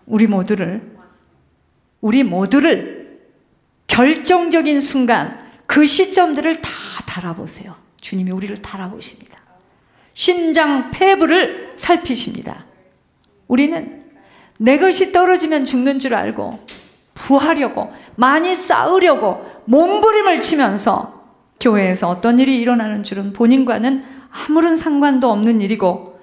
우리 모두를 결정적인 순간 그 시점들을 다 달아보세요. 주님이 우리를 달아보십니다. 심장, 폐부를 살피십니다. 우리는 내 것이 떨어지면 죽는 줄 알고 부하려고, 많이 쌓으려고 몸부림을 치면서 교회에서 어떤 일이 일어나는 줄은 본인과는 아무런 상관도 없는 일이고,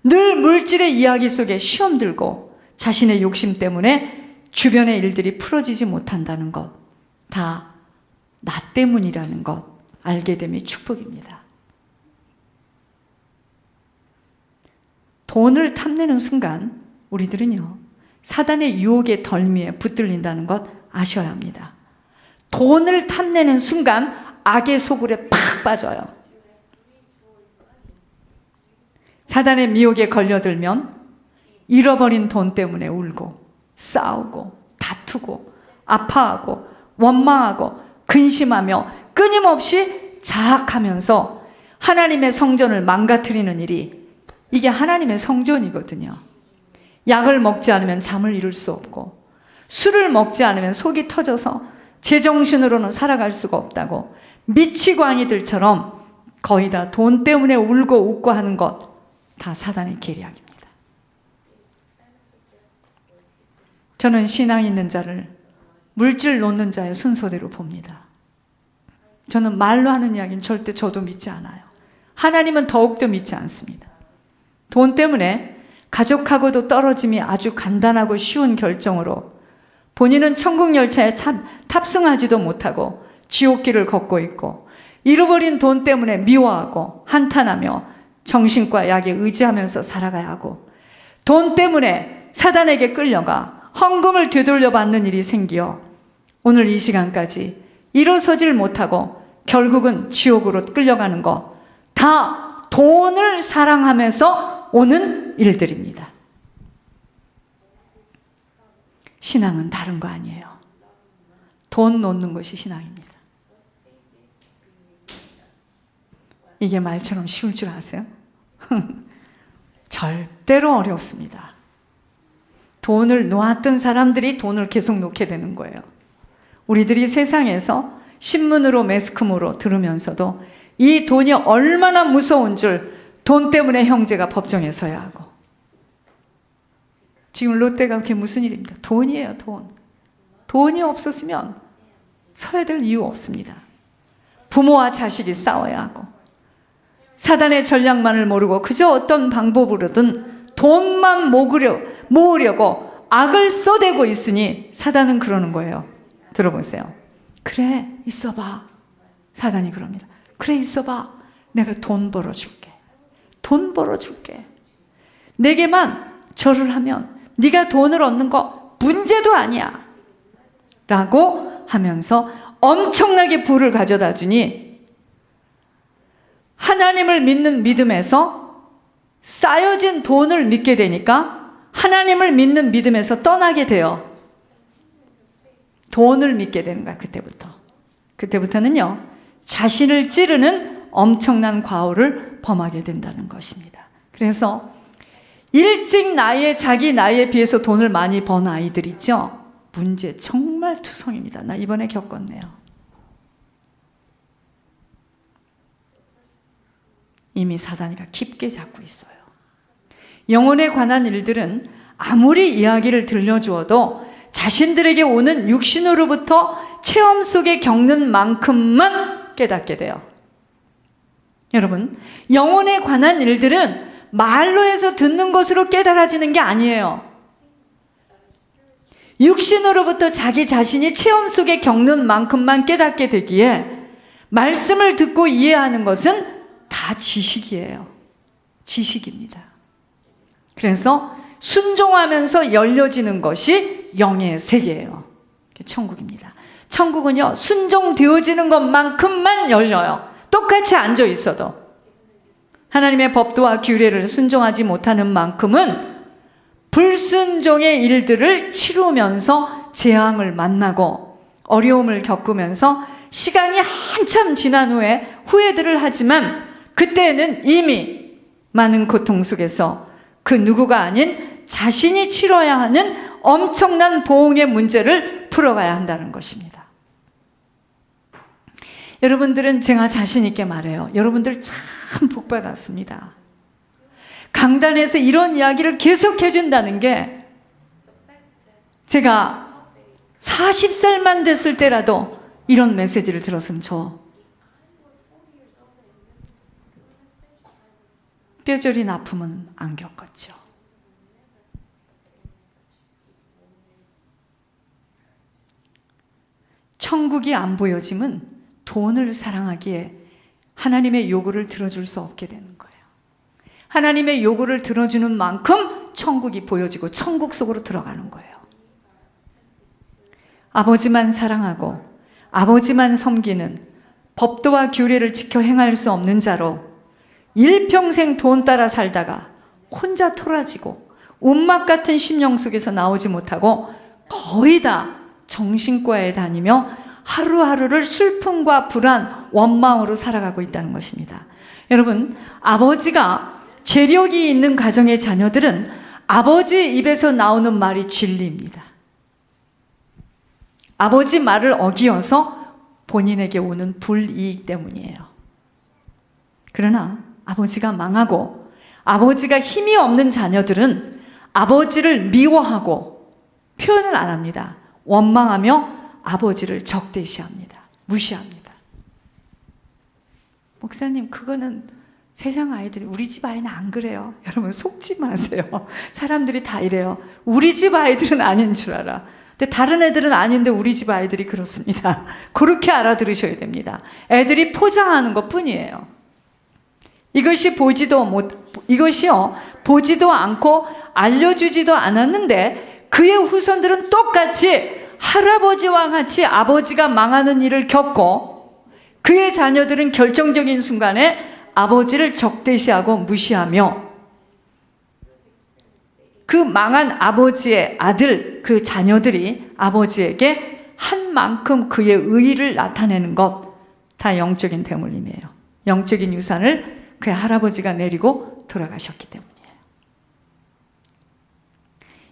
늘 물질의 이야기 속에 시험 들고 자신의 욕심 때문에 주변의 일들이 풀어지지 못한다는 것, 다 나 때문이라는 것 알게 됨이 축복입니다. 돈을 탐내는 순간 우리들은요, 사단의 유혹의 덜미에 붙들린다는 것 아셔야 합니다. 돈을 탐내는 순간 악의 소굴에 팍 빠져요. 사단의 미혹에 걸려들면 잃어버린 돈 때문에 울고 싸우고 다투고 아파하고 원망하고 근심하며 끊임없이 자학하면서 하나님의 성전을 망가뜨리는 일이, 이게 하나님의 성전이거든요. 약을 먹지 않으면 잠을 이룰 수 없고, 술을 먹지 않으면 속이 터져서 제정신으로는 살아갈 수가 없다고 미치광이들처럼 거의 다 돈 때문에 울고 웃고 하는 것, 다 사단의 계략입니다. 저는 신앙 있는 자를 물질 놓는 자의 순서대로 봅니다. 저는 말로 하는 이야기는 절대 저도 믿지 않아요. 하나님은 더욱더 믿지 않습니다. 돈 때문에 가족하고도 떨어짐이 아주 간단하고 쉬운 결정으로 본인은 천국 열차에 탑승하지도 못하고 지옥길을 걷고 있고, 잃어버린 돈 때문에 미워하고 한탄하며 정신과 약에 의지하면서 살아가야 하고, 돈 때문에 사단에게 끌려가 헌금을 되돌려 받는 일이 생기어 오늘 이 시간까지 일어서질 못하고 결국은 지옥으로 끌려가는 거, 다 돈을 사랑하면서 오는 일들입니다. 신앙은 다른 거 아니에요. 돈 놓는 것이 신앙입니다. 이게 말처럼 쉬울 줄 아세요? 절대로 어렵습니다. 돈을 놓았던 사람들이 돈을 계속 놓게 되는 거예요. 우리들이 세상에서 신문으로 매스컴으로 들으면서도 이 돈이 얼마나 무서운 줄, 돈 때문에 형제가 법정에 서야 하고, 지금 롯데가 그게 무슨 일입니까? 돈이에요, 돈. 돈이 없었으면 서야 될 이유 없습니다. 부모와 자식이 싸워야 하고, 사단의 전략만을 모르고 그저 어떤 방법으로든 돈만 모으려고 악을 써대고 있으니 사단은 그러는 거예요. 들어보세요. 그래, 있어봐. 사단이 그럽니다. 그래, 있어봐. 내가 돈 벌어줄게. 돈 벌어줄게. 내게만 절을 하면 네가 돈을 얻는 거 문제도 아니야. 라고 하면서 엄청나게 부를 가져다 주니, 하나님을 믿는 믿음에서 쌓여진 돈을 믿게 되니까 하나님을 믿는 믿음에서 떠나게 돼요. 돈을 믿게 되는 거야, 그때부터는요, 자신을 찌르는 엄청난 과오를 범하게 된다는 것입니다. 그래서 일찍 자기 나이에 비해서 돈을 많이 번 아이들 있죠? 문제 정말 투성입니다. 나 이번에 겪었네요. 이미 사단이가 깊게 잡고 있어요. 영혼에 관한 일들은 아무리 이야기를 들려주어도 자신들에게 오는 육신으로부터 체험 속에 겪는 만큼만 깨닫게 돼요. 여러분, 영혼에 관한 일들은 말로 해서 듣는 것으로 깨달아지는 게 아니에요. 육신으로부터 자기 자신이 체험 속에 겪는 만큼만 깨닫게 되기에 말씀을 듣고 이해하는 것은 다 지식이에요. 지식입니다. 그래서 순종하면서 열려지는 것이 영의 세계예요. 천국입니다. 천국은요, 순종되어지는 것만큼만 열려요. 똑같이 앉아 있어도. 하나님의 법도와 규례를 순종하지 못하는 만큼은 불순종의 일들을 치루면서 재앙을 만나고 어려움을 겪으면서 시간이 한참 지난 후에 후회들을 하지만, 그때는 이미 많은 고통 속에서 그 누구가 아닌 자신이 치러야 하는 엄청난 보응의 문제를 풀어가야 한다는 것입니다. 여러분들은 제가 자신 있게 말해요. 여러분들 참 복받았습니다. 강단에서 이런 이야기를 계속 해준다는 게 제가 40살만 됐을 때라도 이런 메시지를 들었으면 저 뼈저린 아픔은 안 겪었죠. 천국이 안 보여지면 돈을 사랑하기에 하나님의 요구를 들어줄 수 없게 되는 거예요. 하나님의 요구를 들어주는 만큼 천국이 보여지고 천국 속으로 들어가는 거예요. 아버지만 사랑하고 아버지만 섬기는 법도와 규례를 지켜 행할 수 없는 자로 일평생 돈 따라 살다가 혼자 토라지고 운막 같은 심령 속에서 나오지 못하고 거의 다 정신과에 다니며 하루하루를 슬픔과 불안, 원망으로 살아가고 있다는 것입니다. 여러분, 아버지가 재력이 있는 가정의 자녀들은 아버지 입에서 나오는 말이 진리입니다. 아버지 말을 어기어서 본인에게 오는 불이익 때문이에요. 그러나 아버지가 망하고 아버지가 힘이 없는 자녀들은 아버지를 미워하고 표현을 안 합니다. 원망하며 아버지를 적대시합니다. 무시합니다. 목사님, 그거는 세상 아이들이, 우리 집 아이는 안 그래요. 여러분 속지 마세요. 사람들이 다 이래요. 우리 집 아이들은 아닌 줄 알아. 근데 다른 애들은 아닌데 우리 집 아이들이 그렇습니다. 그렇게 알아들으셔야 됩니다. 애들이 포장하는 것 뿐이에요. 이것이요, 보지도 않고 알려주지도 않았는데 그의 후손들은 똑같이 할아버지와 같이 아버지가 망하는 일을 겪고 그의 자녀들은 결정적인 순간에 아버지를 적대시하고 무시하며 그 망한 아버지의 아들, 그 자녀들이 아버지에게 한 만큼 그의 의의를 나타내는 것, 다 영적인 대물림이에요. 영적인 유산을 그의 할아버지가 내리고 돌아가셨기 때문이에요.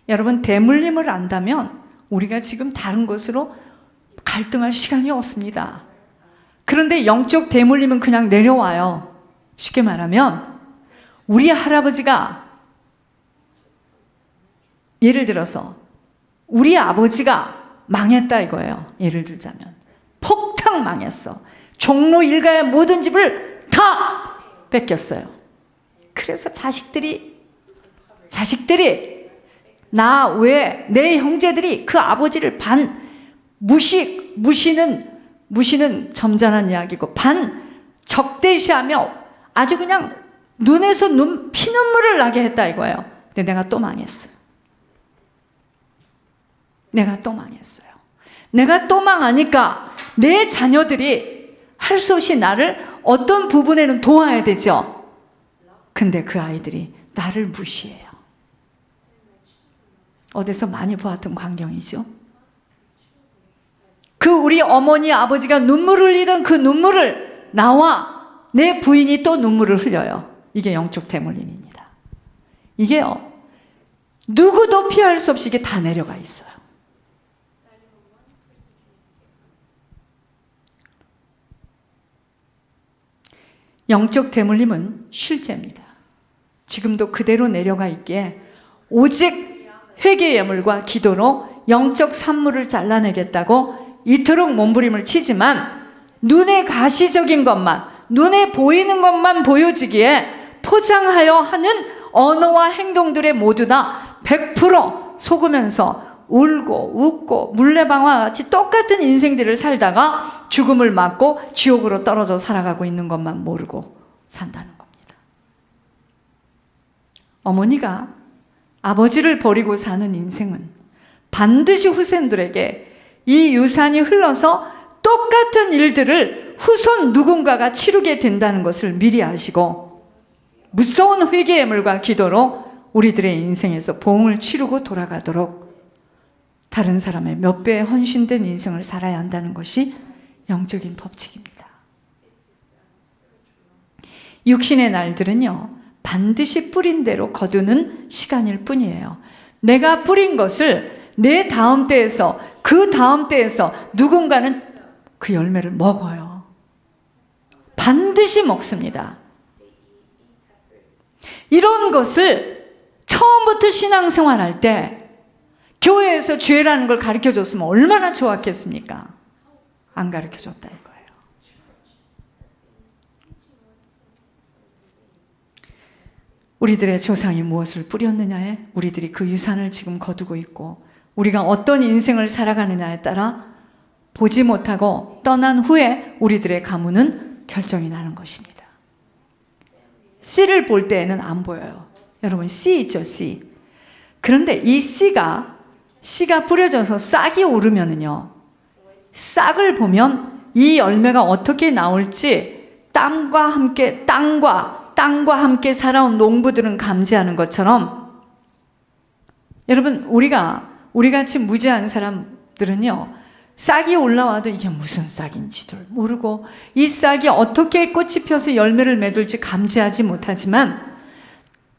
여러분, 대물림을 안다면 우리가 지금 다른 것으로 갈등할 시간이 없습니다. 그런데 영적 대물림은 그냥 내려와요. 쉽게 말하면 우리 할아버지가, 예를 들어서 우리 아버지가 망했다 이거예요. 예를 들자면 폭삭 망했어. 종로 일가의 모든 집을 다 뺏겼어요. 그래서 자식들이 나 외에 내 형제들이 그 아버지를 무시는 점잖은 이야기고 적대시하며 아주 그냥 눈에서 피눈물을 나게 했다 이거예요. 근데 내가 또 망했어요. 내가 또 망하니까 내 자녀들이 할 수 없이 나를 어떤 부분에는 도와야 되죠. 근데 그 아이들이 나를 무시해요. 어디서 많이 보았던 광경이죠. 그 우리 어머니 아버지가 눈물을 흘리던 그 눈물을 나와 내 부인이 또 눈물을 흘려요. 이게 영적 대물림입니다. 이게요, 누구도 피할 수 없이 이게 다 내려가 있어요. 영적 대물림은 실제입니다. 지금도 그대로 내려가 있기에 오직 회개 예물과 기도로 영적 산물을 잘라내겠다고 이토록 몸부림을 치지만 눈에 가시적인 것만, 눈에 보이는 것만 보여지기에 포장하여 하는 언어와 행동들의 모두 다 100% 속으면서 울고 웃고 물레방아와 같이 똑같은 인생들을 살다가 죽음을 맞고 지옥으로 떨어져 살아가고 있는 것만 모르고 산다는 겁니다. 어머니가 아버지를 버리고 사는 인생은 반드시 후손들에게 이 유산이 흘러서 똑같은 일들을 후손 누군가가 치르게 된다는 것을 미리 아시고 무서운 회개 예물과 기도로 우리들의 인생에서 보응을 치르고 돌아가도록 다른 사람의 몇 배의 헌신된 인생을 살아야 한다는 것이 영적인 법칙입니다. 육신의 날들은요, 반드시 뿌린 대로 거두는 시간일 뿐이에요. 내가 뿌린 것을 내 다음 때에서, 그 다음 때에서 누군가는 그 열매를 먹어요. 반드시 먹습니다. 이런 것을 처음부터 신앙생활 할 때 교회에서 죄라는 걸 가르쳐줬으면 얼마나 좋았겠습니까? 안 가르쳐줬다 이거예요. 우리들의 조상이 무엇을 뿌렸느냐에 우리들이 그 유산을 지금 거두고 있고, 우리가 어떤 인생을 살아가느냐에 따라 보지 못하고 떠난 후에 우리들의 가문은 결정이 나는 것입니다. 씨를 볼 때에는 안 보여요. 여러분, 씨 있죠, 씨. 그런데 이 씨가 뿌려져서 싹이 오르면은요, 싹을 보면 이 열매가 어떻게 나올지 땅과 함께 살아온 농부들은 감지하는 것처럼, 여러분, 우리같이 무지한 사람들은요, 싹이 올라와도 이게 무슨 싹인지도 모르고 이 싹이 어떻게 꽃이 펴서 열매를 맺을지 감지하지 못하지만,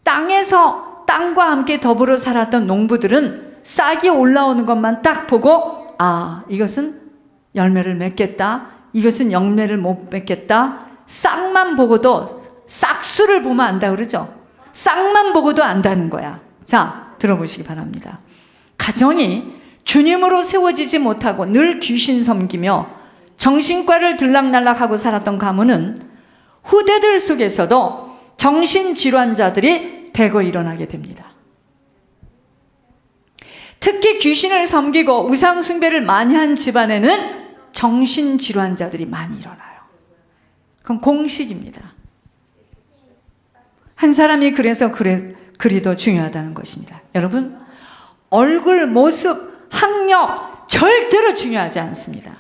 땅과 함께 더불어 살았던 농부들은 싹이 올라오는 것만 딱 보고, 아, 이것은 열매를 맺겠다, 이것은 열매를 못 맺겠다. 싹만 보고도, 싹수를 보면 안다 그러죠. 싹만 보고도 안다는 거야. 자, 들어보시기 바랍니다. 가정이 주님으로 세워지지 못하고 늘 귀신 섬기며 정신과를 들락날락하고 살았던 가문은 후대들 속에서도 정신질환자들이 대거 일어나게 됩니다. 특히 귀신을 섬기고 우상숭배를 많이 한 집안에는 정신질환자들이 많이 일어나요. 그건 공식입니다. 한 사람이 그래서 그리 더 중요하다는 것입니다. 여러분, 얼굴, 모습, 학력 절대로 중요하지 않습니다.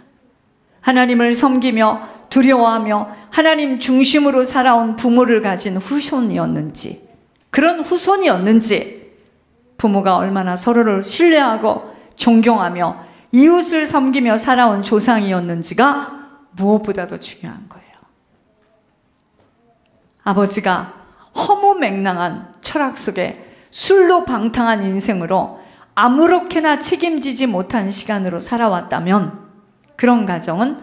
하나님을 섬기며 두려워하며 하나님 중심으로 살아온 부모를 가진 후손이었는지, 그런 후손이었는지, 부모가 얼마나 서로를 신뢰하고 존경하며 이웃을 섬기며 살아온 조상이었는지가 무엇보다도 중요한 거예요. 아버지가 허무맹랑한 철학 속에 술로 방탕한 인생으로 아무렇게나 책임지지 못한 시간으로 살아왔다면, 그런 가정은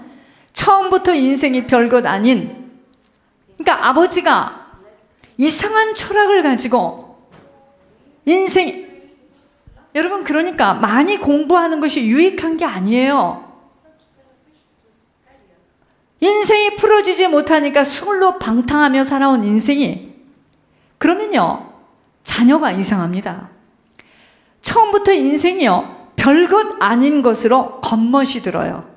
처음부터 인생이 별것 아닌, 그러니까 아버지가 이상한 철학을 가지고 여러분, 그러니까 많이 공부하는 것이 유익한 게 아니에요. 인생이 풀어지지 못하니까 술로 방탕하며 살아온 인생이, 그러면요, 자녀가 이상합니다. 처음부터 인생이요, 별것 아닌 것으로 겉멋이 들어요.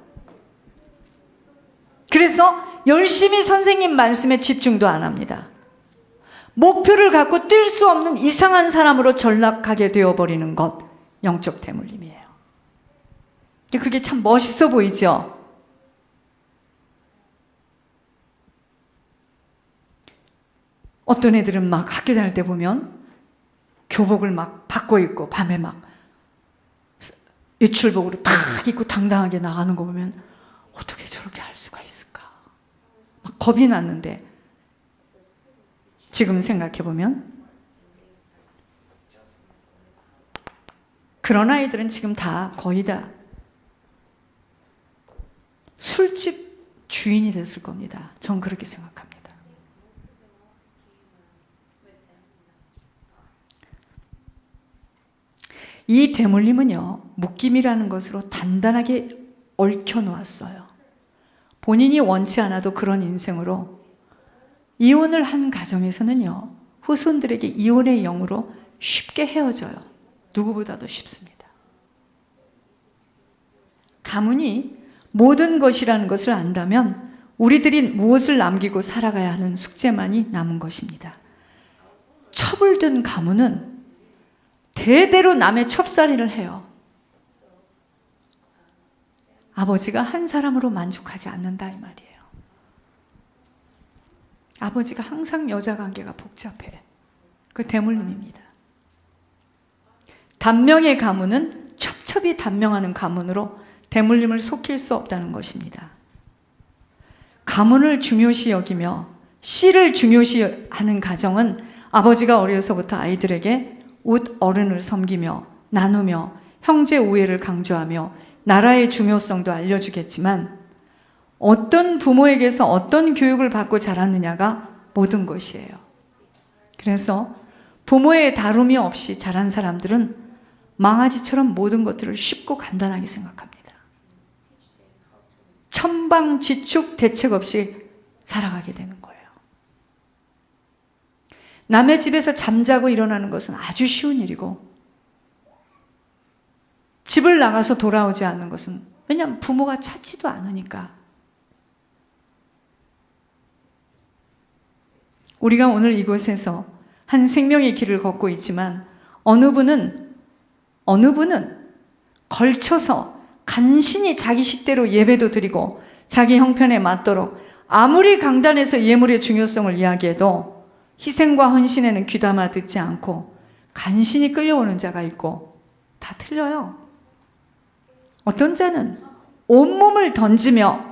그래서 열심히 선생님 말씀에 집중도 안 합니다. 목표를 갖고 뛸 수 없는 이상한 사람으로 전락하게 되어버리는 것, 영적 대물림이에요. 그게 참 멋있어 보이죠? 어떤 애들은 막 학교 다닐 때 보면 교복을 막 바꿔 입고 밤에 막 외출복으로 탁 입고 당당하게 나가는 거 보면 어떻게 저렇게 할 수가 있을까? 막 겁이 났는데, 지금 생각해보면 그런 아이들은 지금 거의 다 술집 주인이 됐을 겁니다. 전 그렇게 생각합니다. 이 대물림은요, 묶임이라는 것으로 단단하게 얽혀놓았어요. 본인이 원치 않아도 그런 인생으로 이혼을 한 가정에서는요, 후손들에게 이혼의 영으로 쉽게 헤어져요. 누구보다도 쉽습니다. 가문이 모든 것이라는 것을 안다면 우리들이 무엇을 남기고 살아가야 하는 숙제만이 남은 것입니다. 첩을 든 가문은 대대로 남의 첩살이를 해요. 아버지가 한 사람으로 만족하지 않는다 이 말이에요. 아버지가 항상 여자 관계가 복잡해. 그 대물림입니다. 단명의 가문은 첩첩이 단명하는 가문으로 대물림을 속일 수 없다는 것입니다. 가문을 중요시 여기며 씨를 중요시하는 가정은 아버지가 어려서부터 아이들에게 옷 어른을 섬기며 나누며 형제 우애를 강조하며 나라의 중요성도 알려주겠지만 어떤 부모에게서 어떤 교육을 받고 자랐느냐가 모든 것이에요. 그래서 부모의 다름이 없이 자란 사람들은 망아지처럼 모든 것들을 쉽고 간단하게 생각합니다. 천방지축 대책 없이 살아가게 되는 거예요. 남의 집에서 잠자고 일어나는 것은 아주 쉬운 일이고 집을 나가서 돌아오지 않는 것은 왜냐하면 부모가 찾지도 않으니까. 우리가 오늘 이곳에서 한 생명의 길을 걷고 있지만 어느 분은 걸쳐서 간신히 자기 식대로 예배도 드리고 자기 형편에 맞도록 아무리 강단에서 예물의 중요성을 이야기해도 희생과 헌신에는 귀담아 듣지 않고 간신히 끌려오는 자가 있고 다 틀려요. 어떤 자는 온몸을 던지며